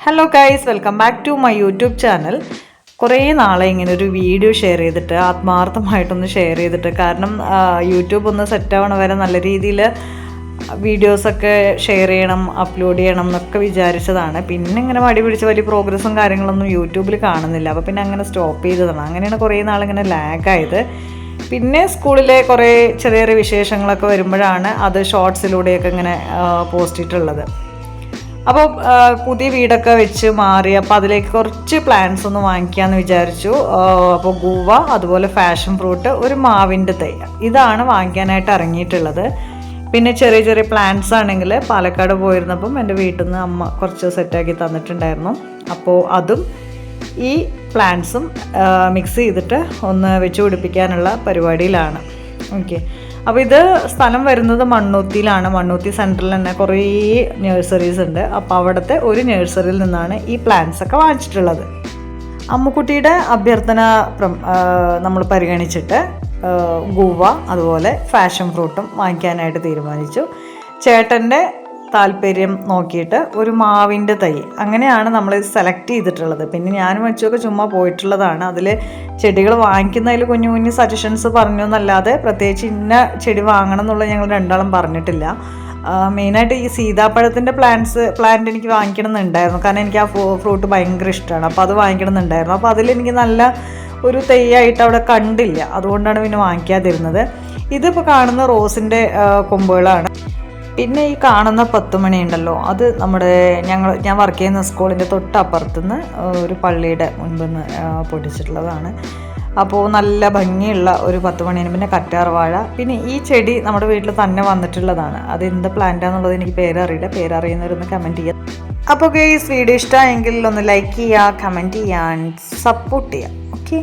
Hello guys, welcome back to my YouTube channel. കുറേ നാളെ ഇങ്ങനെ ഒരു വീഡിയോ ഷെയർ ചെയ്തിട്ട്, ആത്മാർത്ഥമായിട്ടൊന്ന് ഷെയർ ചെയ്തിട്ട്, കാരണം യൂട്യൂബ് ഒന്ന് സെറ്റാവണ വരെ നല്ല രീതിയിൽ വീഡിയോസൊക്കെ ഷെയർ ചെയ്യണം, അപ്ലോഡ് ചെയ്യണം എന്നൊക്കെ വിചാരിച്ചതാണ്. പിന്നെ ഇങ്ങനെ മടി പിടിച്ച് വലിയ പ്രോഗ്രസ്സും കാര്യങ്ങളൊന്നും യൂട്യൂബിൽ കാണുന്നില്ല. അപ്പോൾ പിന്നെ അങ്ങനെ സ്റ്റോപ്പ് ചെയ്തതാണ്. അങ്ങനെയാണ് കുറേ നാളിങ്ങനെ ലാഗായത്. പിന്നെ സ്കൂളിലെ കുറേ ചെറിയ ചെറിയ വിശേഷങ്ങളൊക്കെ വരുമ്പോഴാണ് അത് ഷോർട്സിലൂടെയൊക്കെ ഇങ്ങനെ പോസ്റ്റ് ചെയ്തിട്ടുള്ളത്. അപ്പോൾ പുതിയ വീടൊക്കെ വെച്ച് മാറി, അപ്പോൾ അതിലേക്ക് കുറച്ച് പ്ലാന്റ്സ് ഒന്ന് വാങ്ങിക്കാമെന്ന് വിചാരിച്ചു. അപ്പോൾ ഗൂവ, അതുപോലെ ഫാഷൻ ഫ്രൂട്ട്, ഒരു മാവിൻ്റെ തൈ, ഇതാണ് വാങ്ങിക്കാനായിട്ട് ഇറങ്ങിയിട്ടുള്ളത്. പിന്നെ ചെറിയ ചെറിയ പ്ലാന്റ്സ് ആണെങ്കിൽ പാലക്കാട് പോയിരുന്നപ്പം എൻ്റെ വീട്ടിൽ നിന്ന് അമ്മ കുറച്ച് സെറ്റാക്കി തന്നിട്ടുണ്ടായിരുന്നു. അപ്പോൾ അതും ഈ പ്ലാന്റ്സും മിക്സ് ചെയ്തിട്ട് ഒന്ന് വെച്ച് പിടിപ്പിക്കാനുള്ള പരിപാടിയിലാണ്. ഓക്കെ, അപ്പോൾ ഇത് സ്ഥലം വരുന്നത് മണ്ണൂത്തിയിലാണ്. മണ്ണൂത്തി സെൻറ്ററിൽ തന്നെ കുറേ നഴ്സറീസ് ഉണ്ട്. അപ്പോൾ അവിടുത്തെ ഒരു നഴ്സറിയിൽ നിന്നാണ് ഈ പ്ലാന്റ്സ് ഒക്കെ വാങ്ങിച്ചിട്ടുള്ളത്. അമ്മുക്കുട്ടിയുടെ അഭ്യർത്ഥന നമ്മൾ പരിഗണിച്ചിട്ട് ഗൂവ അതുപോലെ ഫാഷൻ ഫ്രൂട്ടും വാങ്ങിക്കാനായിട്ട് തീരുമാനിച്ചു. ചേട്ടൻ്റെ താല്പര്യം നോക്കിയിട്ട് ഒരു മാവിൻ്റെ തൈ, അങ്ങനെയാണ് നമ്മൾ സെലക്ട് ചെയ്തിട്ടുള്ളത്. പിന്നെ ഞാനും വെച്ചൊക്കെ ചുമ്മാ പോയിട്ടുള്ളതാണ്. അതിൽ ചെടികൾ വാങ്ങിക്കുന്നതിൽ കുഞ്ഞു കുഞ്ഞു സജഷൻസ് പറഞ്ഞു എന്നല്ലാതെ പ്രത്യേകിച്ച് ഇന്ന ചെടി വാങ്ങണം എന്നുള്ളത് ഞങ്ങൾ രണ്ടാളും പറഞ്ഞിട്ടില്ല. മെയിനായിട്ട് ഈ സീതാപ്പഴത്തിൻ്റെ പ്ലാന്റ് എനിക്ക് വാങ്ങിക്കണം എന്നുണ്ടായിരുന്നു. കാരണം എനിക്ക് ആ ഫ്രൂട്ട് ഭയങ്കര ഇഷ്ടമാണ്. അപ്പോൾ അത് വാങ്ങിക്കണം എന്നുണ്ടായിരുന്നു. അപ്പോൾ അതിലെനിക്ക് നല്ല ഒരു തൈയായിട്ട് അവിടെ കണ്ടില്ല. അതുകൊണ്ടാണ് പിന്നെ വാങ്ങിക്കാതിരുന്നത്. ഇതിപ്പോൾ കാണുന്ന റോസിൻ്റെ കൊമ്പുകളാണ്. പിന്നെ ഈ കാണുന്ന 10 മണി ഉണ്ടല്ലോ, അത് ഞാൻ വർക്ക് ചെയ്യുന്ന സ്കൂളിൻ്റെ തൊട്ടപ്പുറത്തുനിന്ന് ഒരു പള്ളിയുടെ മുൻപിൽ നിന്ന് പൊടിച്ചിട്ടുള്ളതാണ്. അപ്പോൾ നല്ല ഭംഗിയുള്ള ഒരു 10 മണിന്. പിന്നെ കറ്റാർവാഴ, പിന്നെ ഈ ചെടി നമ്മുടെ വീട്ടിൽ തന്നെ വന്നിട്ടുള്ളതാണ്. അത് എന്ത് പ്ലാന്റാണെന്നുള്ളത് എനിക്ക് പേരറിയില്ല. പേരറിയുന്നവരൊന്ന് കമൻറ്റ് ചെയ്യുക. അപ്പോൾ ഗൈസ്, വീഡിയോ ഇഷ്ടമായെങ്കിൽ ഒന്ന് ലൈക്ക് ചെയ്യുക, കമൻറ്റ് ചെയ്യുക, സപ്പോർട്ട് ചെയ്യുക. ഓക്കെ.